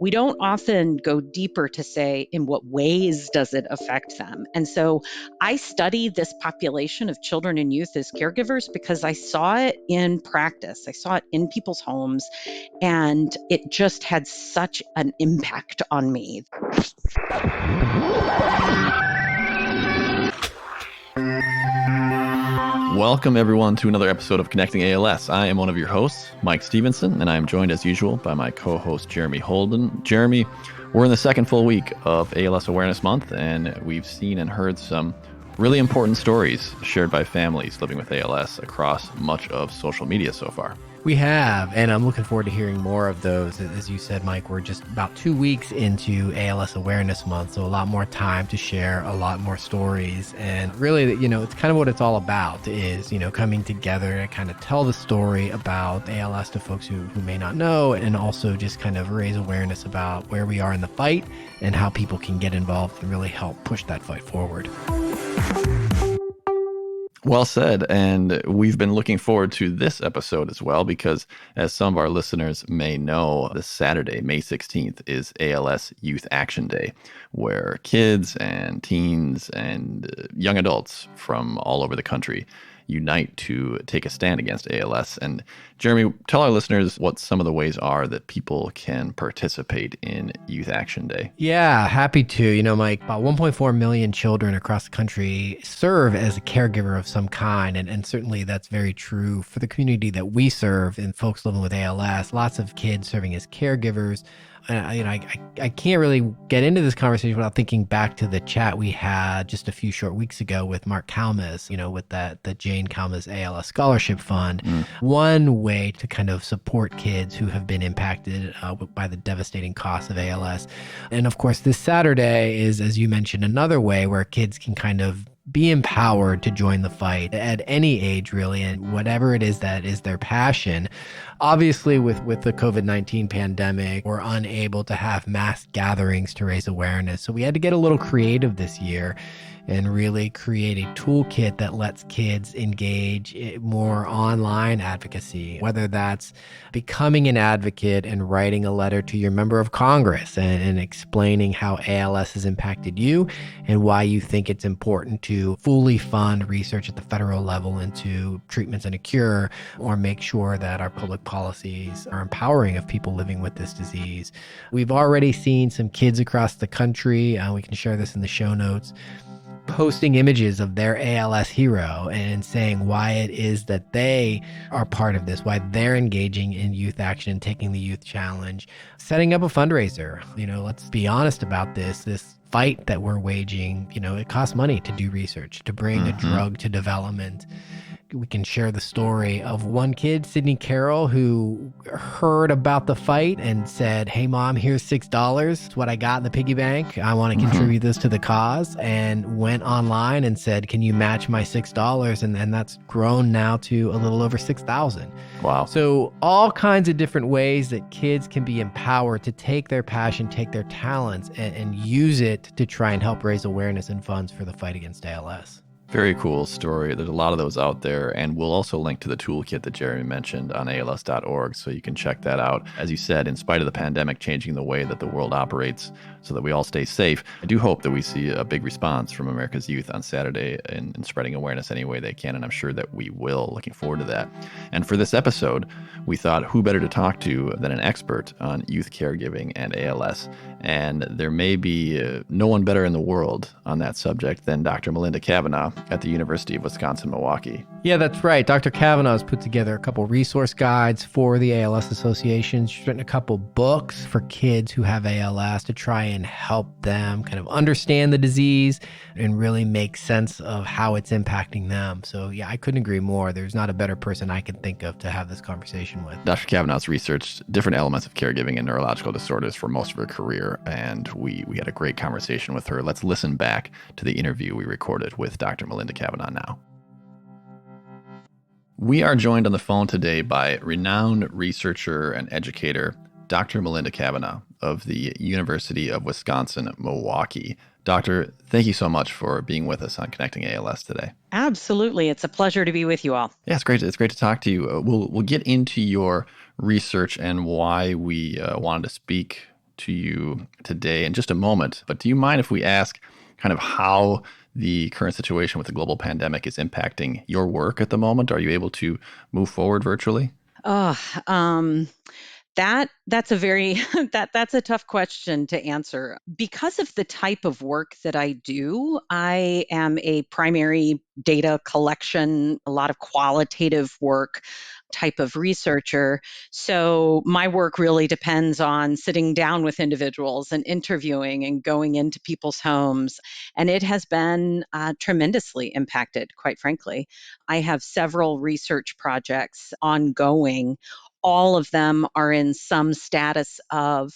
we don't often go deeper to say in what ways does it affect them. And so I study this population of children and youth as caregivers because I saw it in practice. I saw it in people's homes, and it just had such an impact on me. Welcome, everyone, to another episode of Connecting ALS. I am one of your hosts, Mike Stevenson, and I am joined, as usual, by my co-host, Jeremy Holden. Jeremy, we're in the second full week of ALS Awareness Month, and we've seen and heard some really important stories shared by families living with ALS across much of social media so far. We have, and I'm looking forward to hearing more of those. As you said, Mike, we're just about 2 weeks into ALS Awareness Month, so a lot more time to share a lot more stories. And really, it's kind of what it's all about is, coming together to kind of tell the story about ALS to folks who may not know, and also just kind of raise awareness about where we are in the fight and how people can get involved and really help push that fight forward. Well said. And we've been looking forward to this episode as well, because as some of our listeners may know, this Saturday, May 16th, is ALS Youth Action Day, where kids and teens and young adults from all over the country unite to take a stand against ALS. And Jeremy, tell our listeners what some of the ways are that people can participate in Youth Action Day. Yeah, happy to. Mike, about 1.4 million children across the country serve as a caregiver of some kind. And certainly that's very true for the community that we serve and folks living with ALS. Lots of kids serving as caregivers. I can't really get into this conversation without thinking back to the chat we had just a few short weeks ago with Mark Kalmas, with the Jane Kalmas ALS Scholarship Fund. One way to kind of support kids who have been impacted by the devastating cost of ALS. And of course, this Saturday is, as you mentioned, another way where kids can kind of be empowered to join the fight at any age, really, and whatever it is that is their passion. Obviously, with the COVID-19 pandemic, we're unable to have mass gatherings to raise awareness. So we had to get a little creative this year and really create a toolkit that lets kids engage in more online advocacy, whether that's becoming an advocate and writing a letter to your member of Congress and explaining how ALS has impacted you and why you think it's important to fully fund research at the federal level into treatments and a cure, or make sure that our public policies are empowering of people living with this disease. We've already seen some kids across the country, we can share this in the show notes, posting images of their ALS hero and saying why it is that they are part of this, why they're engaging in youth action, taking the youth challenge, setting up a fundraiser. Let's be honest about this fight that we're waging. It costs money to do research, to bring a drug to development. We can share the story of one kid, Sydney Carroll, who heard about the fight and said, "Hey, Mom, here's $6. It's what I got in the piggy bank. I want to contribute this to the cause," and went online and said, "Can you match my $6? And that's grown now to a little over $6,000. Wow. So all kinds of different ways that kids can be empowered to take their passion, take their talents, and use it to try and help raise awareness and funds for the fight against ALS. Very cool story. There's a lot of those out there, and we'll also link to the toolkit that Jeremy mentioned on ALS.org, so you can check that out. As you said, in spite of the pandemic changing the way that the world operates so that we all stay safe, I do hope that we see a big response from America's youth on Saturday in spreading awareness any way they can, and I'm sure that we will. Looking forward to that. And for this episode, we thought who better to talk to than an expert on youth caregiving and ALS, and there may be no one better in the world on that subject than Dr. Melinda Kavanaugh at the University of Wisconsin-Milwaukee. Yeah, that's right. Dr. Cavanaugh has put together a couple resource guides for the ALS Association. She's written a couple books for kids who have ALS to try and help them kind of understand the disease and really make sense of how it's impacting them. So yeah, I couldn't agree more. There's not a better person I can think of to have this conversation with. Dr. Kavanaugh's researched different elements of caregiving and neurological disorders for most of her career, and we had a great conversation with her. Let's listen back to the interview we recorded with Dr. Melinda Kavanaugh now. We are joined on the phone today by renowned researcher and educator, Dr. Melinda Kavanaugh of the University of Wisconsin-Milwaukee. Doctor, thank you so much for being with us on Connecting ALS today. Absolutely. It's a pleasure to be with you all. Yeah, it's great. It's great to talk to you. We'll get into your research and why we wanted to speak to you today in just a moment. But do you mind if we ask kind of how the current situation with the global pandemic is impacting your work at the moment? Are you able to move forward virtually? Oh, that's a very that's a tough question to answer. Because of the type of work that I do, I am a primary data collection, a lot of qualitative work type of researcher. So my work really depends on sitting down with individuals and interviewing and going into people's homes. And it has been tremendously impacted, quite frankly. I have several research projects ongoing. All of them are in some status of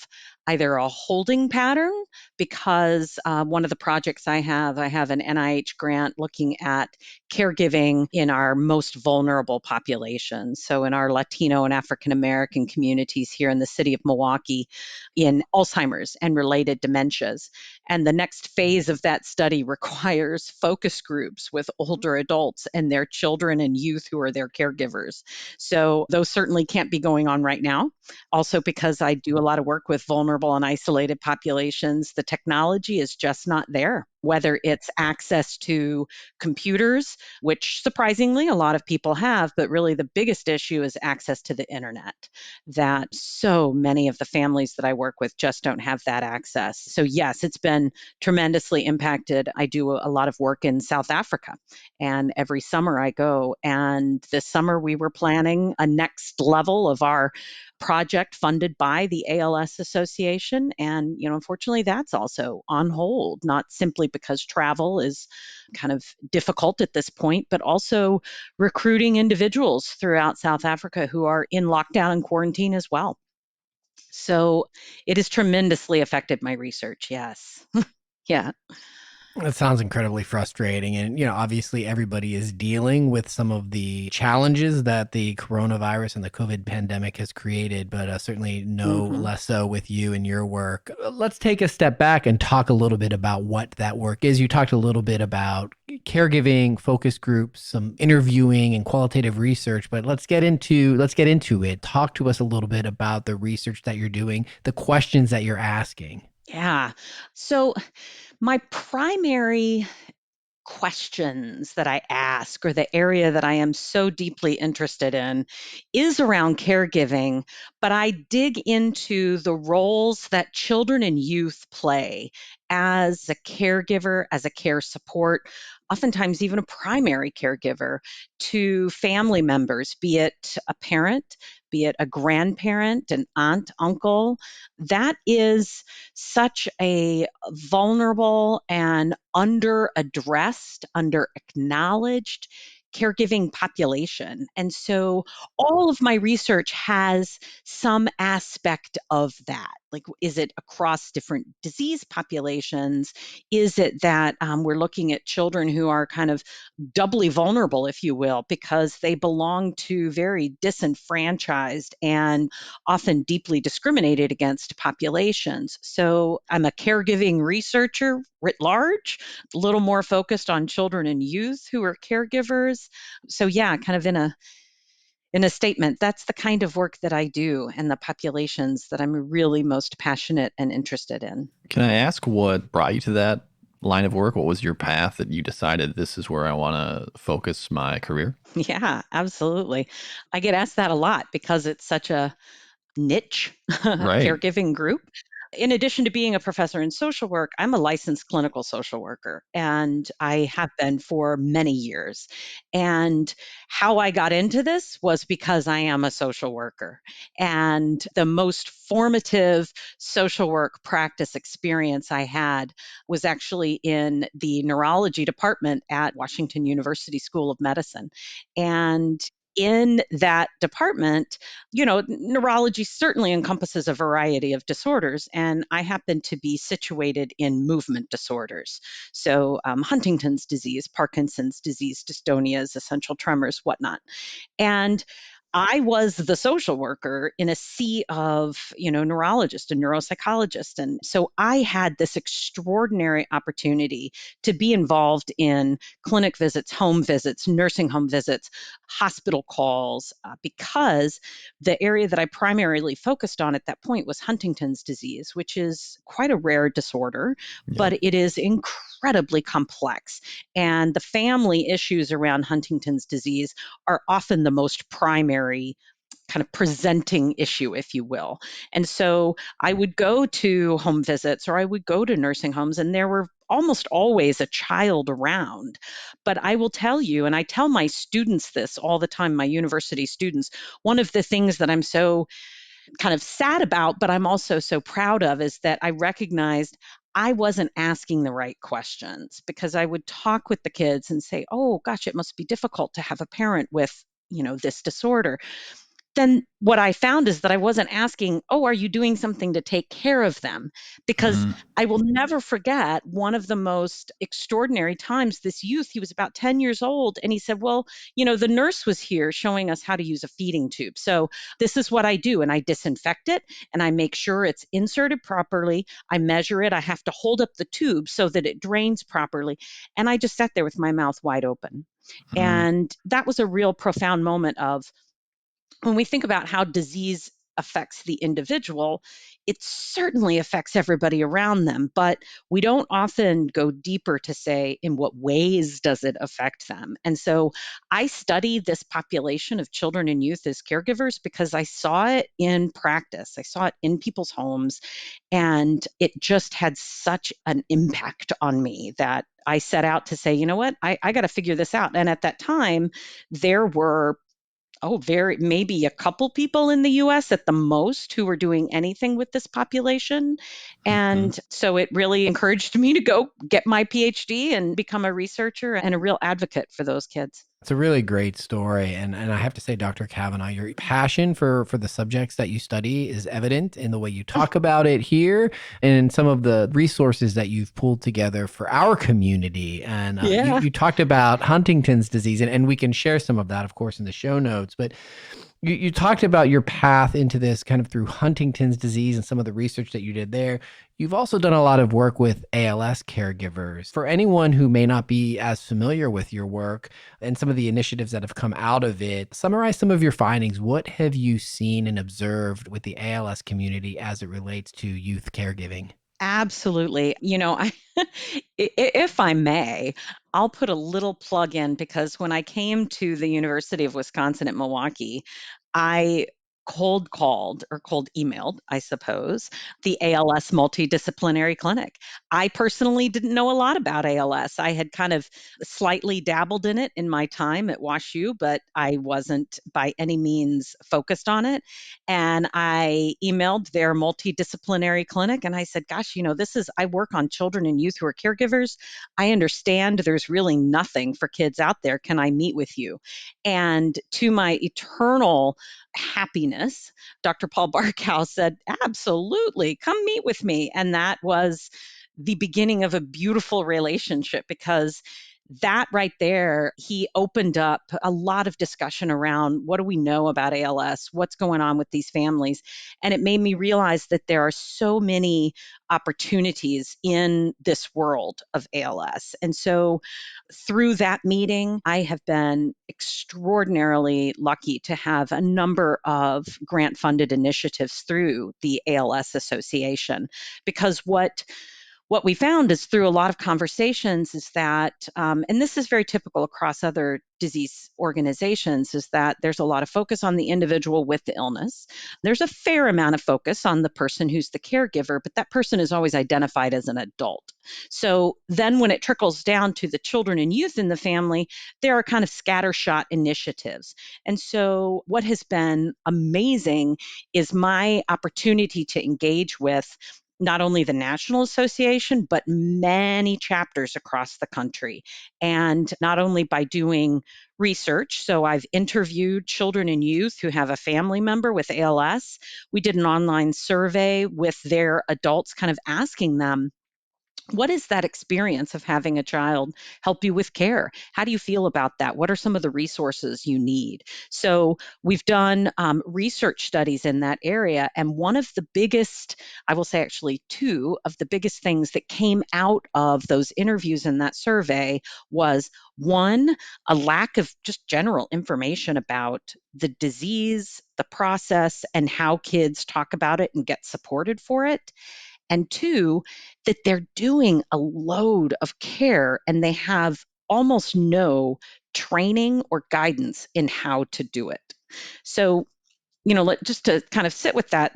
either a holding pattern because one of the projects I have an NIH grant looking at caregiving in our most vulnerable populations. So in our Latino and African American communities here in the city of Milwaukee in Alzheimer's and related dementias. And the next phase of that study requires focus groups with older adults and their children and youth who are their caregivers. So those certainly can't be going on right now. Also, because I do a lot of work with vulnerable and isolated populations, the technology is just not there. Whether it's access to computers, which surprisingly a lot of people have, but really the biggest issue is access to the internet, that so many of the families that I work with just don't have that access. So yes, it's been tremendously impacted. I do a lot of work in South Africa, and every summer I go. And this summer we were planning a next level of our project funded by the ALS Association. And, unfortunately, that's also on hold, not simply because travel is kind of difficult at this point, but also recruiting individuals throughout South Africa who are in lockdown and quarantine as well. So it has tremendously affected my research. Yes. Yeah. That sounds incredibly frustrating. And, obviously everybody is dealing with some of the challenges that the coronavirus and the COVID pandemic has created, but certainly no less so with you and your work. Let's take a step back and talk a little bit about what that work is. You talked a little bit about caregiving, focus groups, some interviewing and qualitative research, but let's get into it. Talk to us a little bit about the research that you're doing, the questions that you're asking. Yeah. So my primary questions that I ask, or the area that I am so deeply interested in, is around caregiving, but I dig into the roles that children and youth play as a caregiver, as a care support, oftentimes even a primary caregiver to family members, be it a parent, be it a grandparent, an aunt, uncle. That is such a vulnerable and under addressed, under acknowledged caregiving population. And so all of my research has some aspect of that. Like, is it across different disease populations? Is it that we're looking at children who are kind of doubly vulnerable, if you will, because they belong to very disenfranchised and often deeply discriminated against populations? So I'm a caregiving researcher writ large, a little more focused on children and youth who are caregivers. So yeah, kind of in a statement, that's the kind of work that I do and the populations that I'm really most passionate and interested in. Can I ask what brought you to that line of work? What was your path that you decided this is where I want to focus my career? Yeah, absolutely. I get asked that a lot because it's such a niche Right. caregiving group. In addition to being a professor in social work, I'm a licensed clinical social worker, and I have been for many years. And how I got into this was because I am a social worker. And the most formative social work practice experience I had was actually in the neurology department at Washington University School of Medicine. And in that department, neurology certainly encompasses a variety of disorders, and I happen to be situated in movement disorders. So, Huntington's disease, Parkinson's disease, dystonias, essential tremors, whatnot. And I was the social worker in a sea of, neurologists and neuropsychologists. And so I had this extraordinary opportunity to be involved in clinic visits, home visits, nursing home visits, hospital calls, because the area that I primarily focused on at that point was Huntington's disease, which is quite a rare disorder, Yep. but it is incredibly complex. And the family issues around Huntington's disease are often the most primary kind of presenting issue, if you will. And so I would go to home visits or I would go to nursing homes, and there were almost always a child around. But I will tell you, and I tell my students this all the time, my university students, one of the things that I'm so kind of sad about, but I'm also so proud of, is that I recognized I wasn't asking the right questions, because I would talk with the kids and say, oh gosh, it must be difficult to have a parent with, this disorder. Then what I found is that I wasn't asking, oh, are you doing something to take care of them? Because Mm, I will never forget one of the most extraordinary times. This youth, he was about 10 years old, and he said, well, the nurse was here showing us how to use a feeding tube. So this is what I do. And I disinfect it and I make sure it's inserted properly. I measure it. I have to hold up the tube so that it drains properly. And I just sat there with my mouth wide open. mm, And that was a real profound moment of, when we think about how disease affects the individual, it certainly affects everybody around them, but we don't often go deeper to say, in what ways does it affect them? And so I study this population of children and youth as caregivers because I saw it in practice. I saw it in people's homes, and it just had such an impact on me that I set out to say, you know what, I got to figure this out. And at that time, there were maybe a couple people in the US at the most who were doing anything with this population. mm. And so it really encouraged me to go get my PhD and become a researcher and a real advocate for those kids. It's a really great story. And I have to say, Dr. Kavanaugh, your passion for the subjects that you study is evident in the way you talk about it here and in some of the resources that you've pulled together for our community. And Yeah. you talked about Huntington's disease, and we can share some of that, of course, in the show notes. But you talked about your path into this kind of through Huntington's disease and some of the research that you did there. You've also done a lot of work with ALS caregivers. For anyone who may not be as familiar with your work and some of the initiatives that have come out of it, summarize some of your findings. What have you seen and observed with the ALS community as it relates to youth caregiving? Absolutely. If I may, I'll put a little plug in, because when I came to the University of Wisconsin at Milwaukee, I cold emailed, I suppose, the ALS multidisciplinary clinic. I personally didn't know a lot about ALS. I had kind of slightly dabbled in it in my time at WashU, but I wasn't by any means focused on it. And I emailed their multidisciplinary clinic and I said, gosh, I work on children and youth who are caregivers. I understand there's really nothing for kids out there. Can I meet with you? And to my eternal happiness, Dr. Paul Barkow said, absolutely, come meet with me. And that was the beginning of a beautiful relationship, because that right there, he opened up a lot of discussion around, what do we know about ALS? What's going on with these families? And it made me realize that there are so many opportunities in this world of ALS. And so through that meeting, I have been extraordinarily lucky to have a number of grant funded initiatives through the ALS Association, because what we found is, through a lot of conversations, is that, and this is very typical across other disease organizations, is that there's a lot of focus on the individual with the illness. There's a fair amount of focus on the person who's the caregiver, but that person is always identified as an adult. So then when it trickles down to the children and youth in the family, there are kind of scattershot initiatives. And so what has been amazing is my opportunity to engage with not only the National Association, but many chapters across the country. And not only by doing research, so I've interviewed children and youth who have a family member with ALS. We did an online survey with their adults, kind of asking them, What is that experience of having a child help you with care? How do you feel about that? What are some of the resources you need? So, we've done research studies in that area. And one of the biggest, I will say actually two of the biggest things that came out of those interviews in that survey was one, a lack of just general information about the disease, the process, and how kids talk about it and get supported for it. And two, that they're doing a load of care and they have almost no training or guidance in how to do it. So, just to kind of sit with that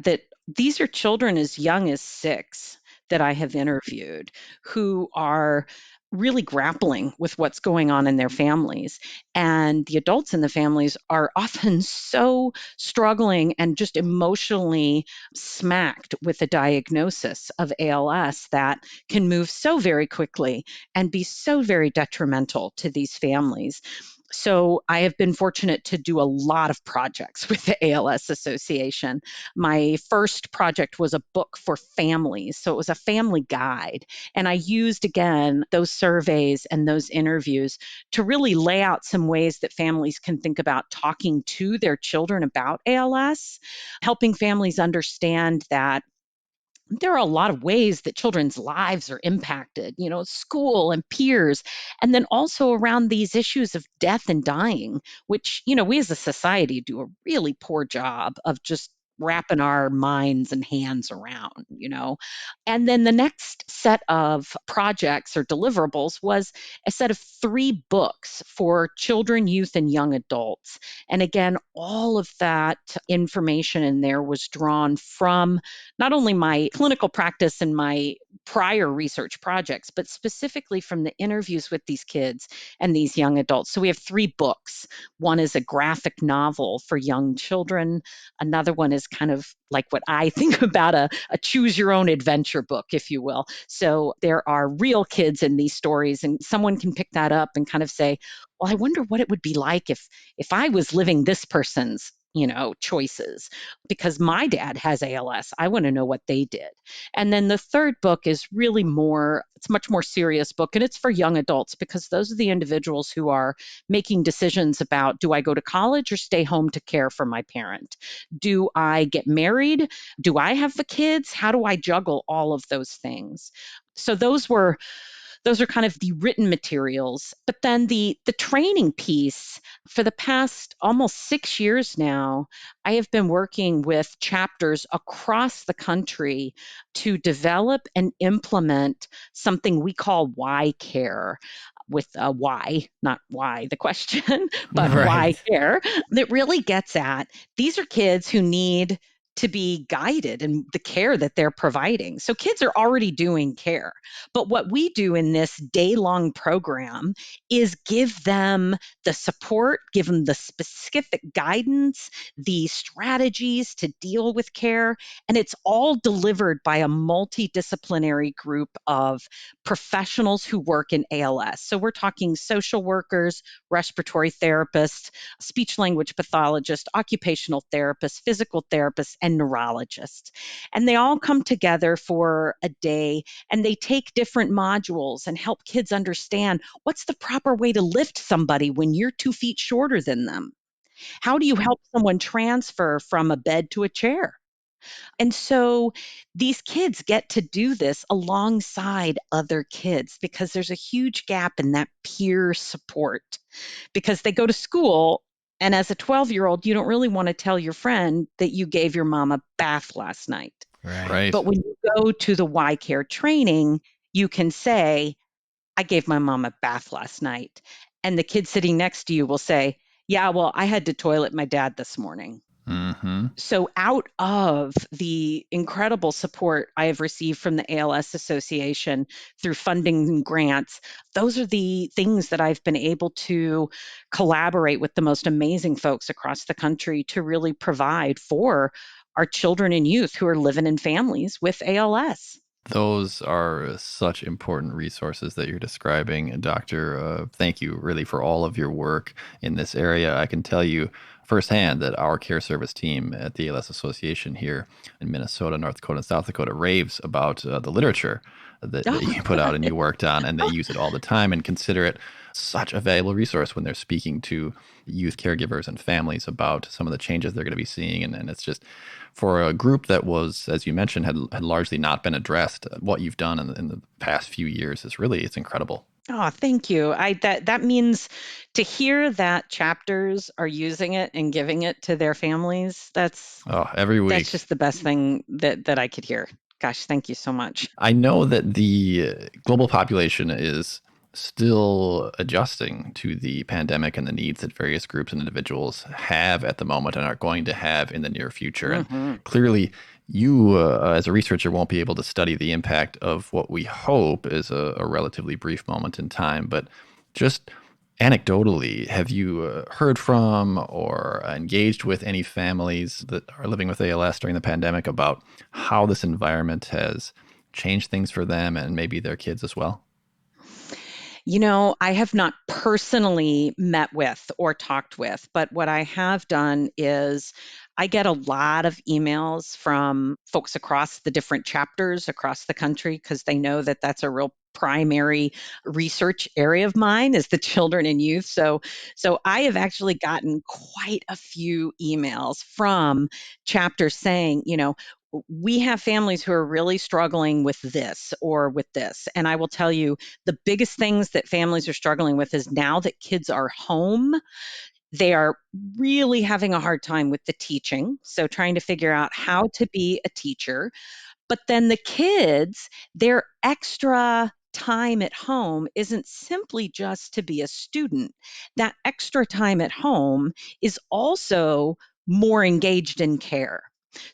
these are children as young as 6 that I have interviewed who are really grappling with what's going on in their families. And the adults in the families are often so struggling and just emotionally smacked with a diagnosis of ALS that can move so very quickly and be so very detrimental to these families. So I have been fortunate to do a lot of projects with the ALS Association. My first project was a book for families. So it was a family guide. And I used, again, those surveys and those interviews to really lay out some ways that families can think about talking to their children about ALS, helping families understand that there are a lot of ways that children's lives are impacted, school and peers, and then also around these issues of death and dying, which, we as a society do a really poor job of just wrapping our minds and hands around. And then the next set of projects or deliverables was a set of 3 books for children, youth, and young adults. And again, all of that information in there was drawn from not only my clinical practice and my prior research projects, but specifically from the interviews with these kids and these young adults. So we have 3 books. One is a graphic novel for young children. Another one is kind of like what I think about a choose your own adventure book, if you will. So there are real kids in these stories, and someone can pick that up and kind of say, well, I wonder what it would be like if I was living this person's choices, because my dad has ALS. I want to know what they did. And then the third book is really it's much more serious book, and it's for young adults because those are the individuals who are making decisions about, do I go to college or stay home to care for my parent? Do I get married? Do I have the kids? How do I juggle all of those things? So those are kind of the written materials. But then the training piece, for the past almost 6 years now, I have been working with chapters across the country to develop and implement something we call why care, with a why, not why the question, but why Right. care, that really gets at these are kids who need to be guided in the care that they're providing. So kids are already doing care. But what we do in this day-long program is give them the support, give them the specific guidance, the strategies to deal with care, and it's all delivered by a multidisciplinary group of professionals who work in ALS. So we're talking social workers, respiratory therapists, speech language pathologists, occupational therapists, physical therapists, and neurologists. And they all come together for a day and they take different modules and help kids understand what's the proper way to lift somebody when you're 2 feet shorter than them. How do you help someone transfer from a bed to a chair? And so these kids get to do this alongside other kids because there's a huge gap in that peer support, because they go to school. And as a 12-year-old, you don't really want to tell your friend that you gave your mom a bath last night. Right. But when you go to the Y Care training, you can say, I gave my mom a bath last night. And the kid sitting next to you will say, yeah, well, I had to toilet my dad this morning. Mm-hmm. So, out of the incredible support I have received from the ALS Association through funding and grants, those are the things that I've been able to collaborate with the most amazing folks across the country to really provide for our children and youth who are living in families with ALS. Those are such important resources that you're describing, Doctor. Thank you really for all of your work in this area. I can tell you firsthand that our care service team at the ALS Association here in Minnesota, North Dakota, and South Dakota raves about the literature that you put out and you worked on, and they use it all the time and consider it such a valuable resource when they're speaking to youth caregivers and families about some of the changes they're going to be seeing. And it's just for a group that was, as you mentioned, had largely not been addressed, what you've done in the past few years it's incredible. Oh, thank you. That means to hear that chapters are using it and giving it to their families. Every week. That's just the best thing that I could hear. Gosh, thank you so much. I know that the global population is still adjusting to the pandemic and the needs that various groups and individuals have at the moment and are going to have in the near future. Mm-hmm. And clearly, you, as a researcher, won't be able to study the impact of what we hope is a relatively brief moment in time. But just anecdotally, have you heard from or engaged with any families that are living with ALS during the pandemic about how this environment has changed things for them and maybe their kids as well? I have not personally met with or talked with, but what I have done is I get a lot of emails from folks across the different chapters across the country because they know that that's a real primary research area of mine is the children and youth. So I have actually gotten quite a few emails from chapters saying, we have families who are really struggling with this or with this. And I will tell you, the biggest things that families are struggling with is now that kids are home, they are really having a hard time with the teaching. So trying to figure out how to be a teacher. But then the kids, their extra time at home isn't simply just to be a student. That extra time at home is also more engaged in care.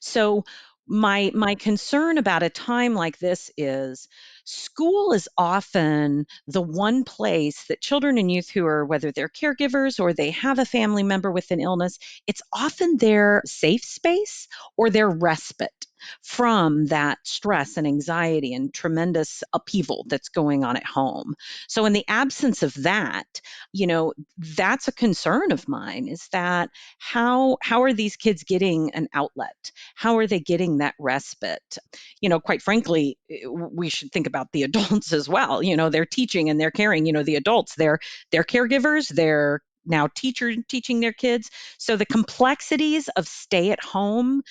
So my concern about a time like this is school is often the one place that children and youth who are, whether they're caregivers or they have a family member with an illness, it's often their safe space or their respite from that stress and anxiety and tremendous upheaval that's going on at home. So in the absence of that, that's a concern of mine, is that how are these kids getting an outlet? How are they getting that respite? Quite frankly, we should think about the adults as well. They're teaching and they're caring, the adults, they're caregivers, they're now teaching their kids. So the complexities of stay at home,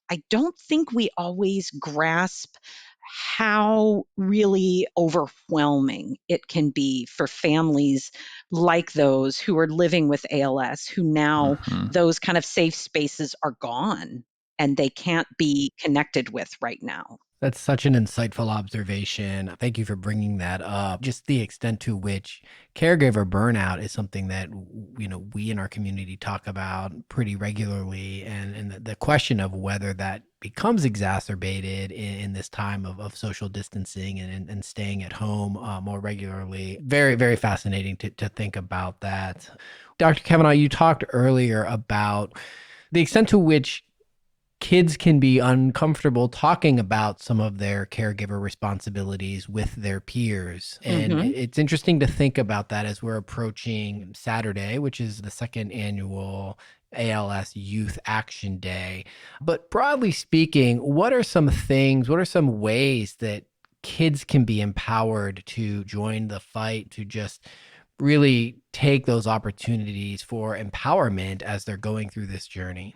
I don't think we always grasp how really overwhelming it can be for families like those who are living with ALS, who now those kind of safe spaces are gone and they can't be connected with right now. That's such an insightful observation. Thank you for bringing that up. Just the extent to which caregiver burnout is something that, we in our community talk about pretty regularly. And the question of whether that becomes exacerbated in this time of social distancing and staying at home more regularly. Very, very fascinating to think about that. Dr. Kavanaugh, you talked earlier about the extent to which kids can be uncomfortable talking about some of their caregiver responsibilities with their peers. And it's interesting to think about that as we're approaching Saturday, which is the second annual ALS Youth Action Day. But broadly speaking, what are some ways that kids can be empowered to join the fight, to just really take those opportunities for empowerment as they're going through this journey?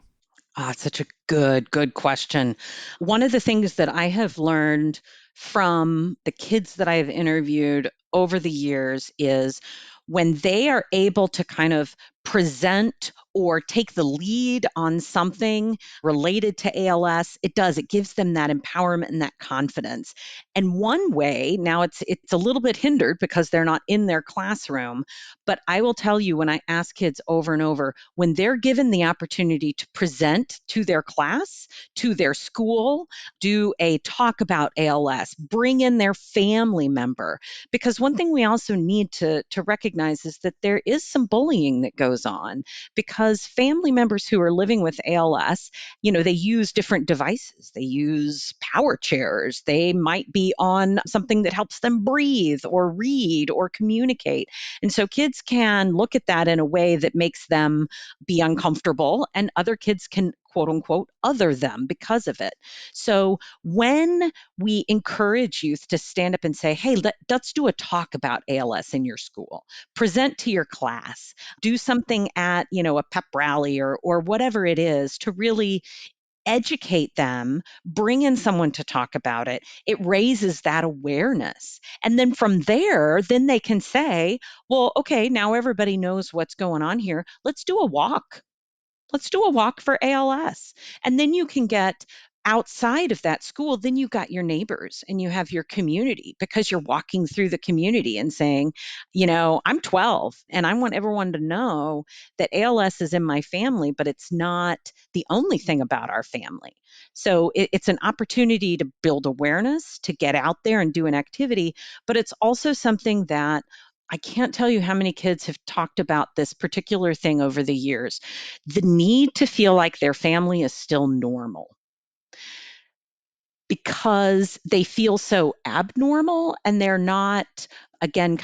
It's such a good question. One of the things that I have learned from the kids that I have interviewed over the years is when they are able to kind of present or take the lead on something related to ALS, it gives them that empowerment and that confidence. And one way, now it's a little bit hindered because they're not in their classroom, but I will tell you, when I ask kids over and over, when they're given the opportunity to present to their class, to their school, do a talk about ALS, bring in their family member, because one thing we also need to recognize is that there is some bullying that goes goes on, because family members who are living with ALS, they use different devices. They use power chairs. They might be on something that helps them breathe or read or communicate. And so kids can look at that in a way that makes them be uncomfortable, and other kids can, quote unquote, other them because of it. So when we encourage youth to stand up and say, hey, let's do a talk about ALS in your school, present to your class, do something at, a pep rally or whatever it is to really educate them, bring in someone to talk about it, it raises that awareness. And then from there, then they can say, well, okay, now everybody knows what's going on here. Let's do a walk. Let's do a walk for ALS. And then you can get outside of that school, then you've got your neighbors and you have your community, because you're walking through the community and saying, I'm 12 and I want everyone to know that ALS is in my family, but it's not the only thing about our family. So it's an opportunity to build awareness, to get out there and do an activity, but it's also something that I can't tell you how many kids have talked about this particular thing over the years, the need to feel like their family is still normal, because they feel so abnormal and they're not, again,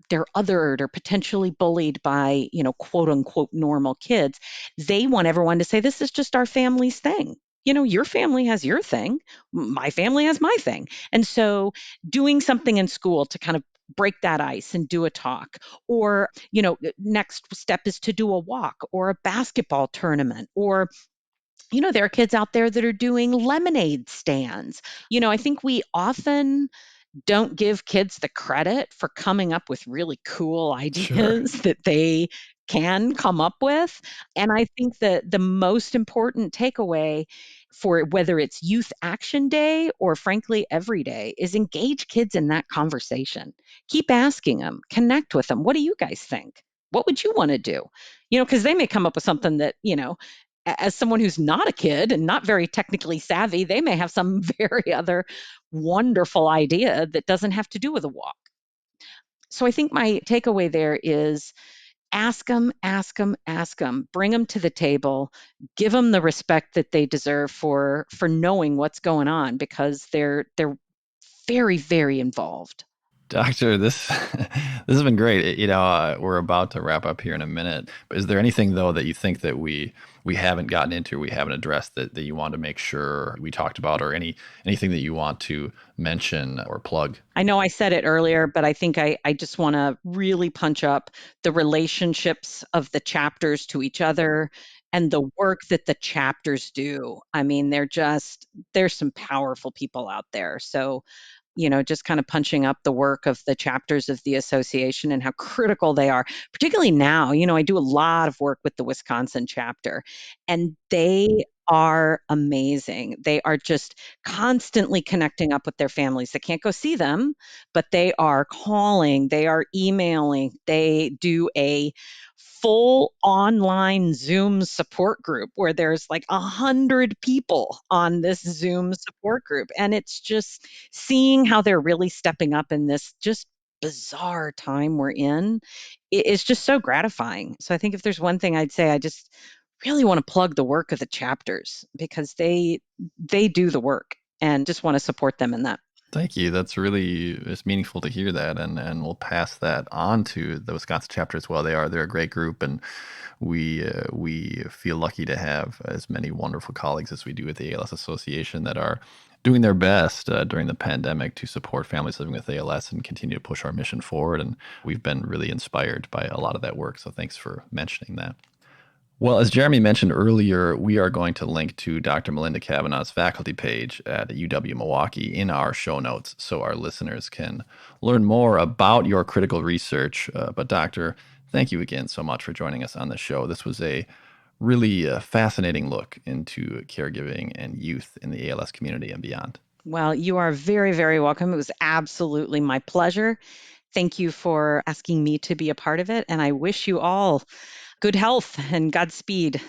they're othered or potentially bullied by, quote unquote, normal kids. They want everyone to say, this is just our family's thing. Your family has your thing. My family has my thing. And so doing something in school to kind of break that ice and do a talk, or, next step is to do a walk or a basketball tournament, or there are kids out there that are doing lemonade stands. I think we often don't give kids the credit for coming up with really cool Sure. ideas that they can come up with. And I think that the most important takeaway for whether it's Youth Action Day or frankly every day is engage kids in that conversation. Keep asking them, connect with them. What do you guys think? What would you want to do? Because they may come up with something that, as someone who's not a kid and not very technically savvy, they may have some very other wonderful idea that doesn't have to do with a walk. So I think my takeaway there is ask them, ask them, ask them, bring them to the table, give them the respect that they deserve for knowing what's going on, because they're very, very involved. Doctor, this this has been great. We're about to wrap up here in a minute. But is there anything though that you think that we haven't gotten into, we haven't addressed that you want to make sure we talked about, or anything that you want to mention or plug? I know I said it earlier, but I think I just want to really punch up the relationships of the chapters to each other and the work that the chapters do. I mean, there's some powerful people out there. So just kind of punching up the work of the chapters of the association and how critical they are, particularly now. I do a lot of work with the Wisconsin chapter, and they are amazing. They are just constantly connecting up with their families. They can't go see them, but they are calling, they are emailing, they do a full online Zoom support group where there's like 100 people on this Zoom support group. And it's just seeing how they're really stepping up in this just bizarre time we're in. It's just so gratifying. So I think if there's one thing I'd say, I just really want to plug the work of the chapters, because they do the work, and just want to support them in that. Thank you. It's meaningful to hear that, and we'll pass that on to the Wisconsin chapter as well. They're a great group, and we feel lucky to have as many wonderful colleagues as we do at the ALS Association that are doing their best during the pandemic to support families living with ALS and continue to push our mission forward. And we've been really inspired by a lot of that work. So thanks for mentioning that. Well, as Jeremy mentioned earlier, we are going to link to Dr. Melinda Kavanaugh's faculty page at UW-Milwaukee in our show notes so our listeners can learn more about your critical research. But Doctor, thank you again so much for joining us on the show. This was a really fascinating look into caregiving and youth in the ALS community and beyond. Well, you are very, very welcome. It was absolutely my pleasure. Thank you for asking me to be a part of it, and I wish you all good health and Godspeed.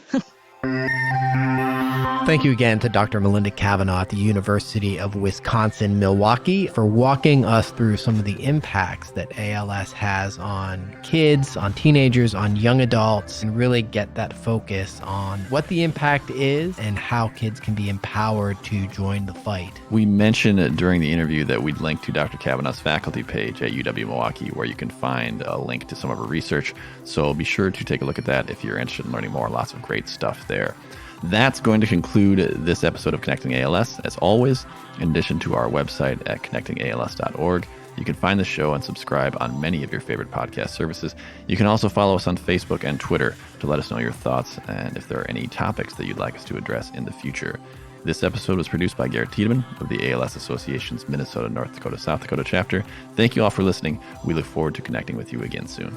Thank you again to Dr. Melinda Kavanaugh at the University of Wisconsin-Milwaukee for walking us through some of the impacts that ALS has on kids, on teenagers, on young adults, and really get that focus on what the impact is and how kids can be empowered to join the fight. We mentioned during the interview that we'd link to Dr. Kavanaugh's faculty page at UW-Milwaukee, where you can find a link to some of her research. So be sure to take a look at that if you're interested in learning more. Lots of great stuff there. That's going to conclude this episode of Connecting ALS. As always, in addition to our website at connectingals.org, you can find the show and subscribe on many of your favorite podcast services. You can also follow us on Facebook and Twitter to let us know your thoughts and if there are any topics that you'd like us to address in the future. This episode was produced by Garrett Tiedemann of the ALS Association's Minnesota, North Dakota, South Dakota chapter. Thank you all for listening. We look forward to connecting with you again soon.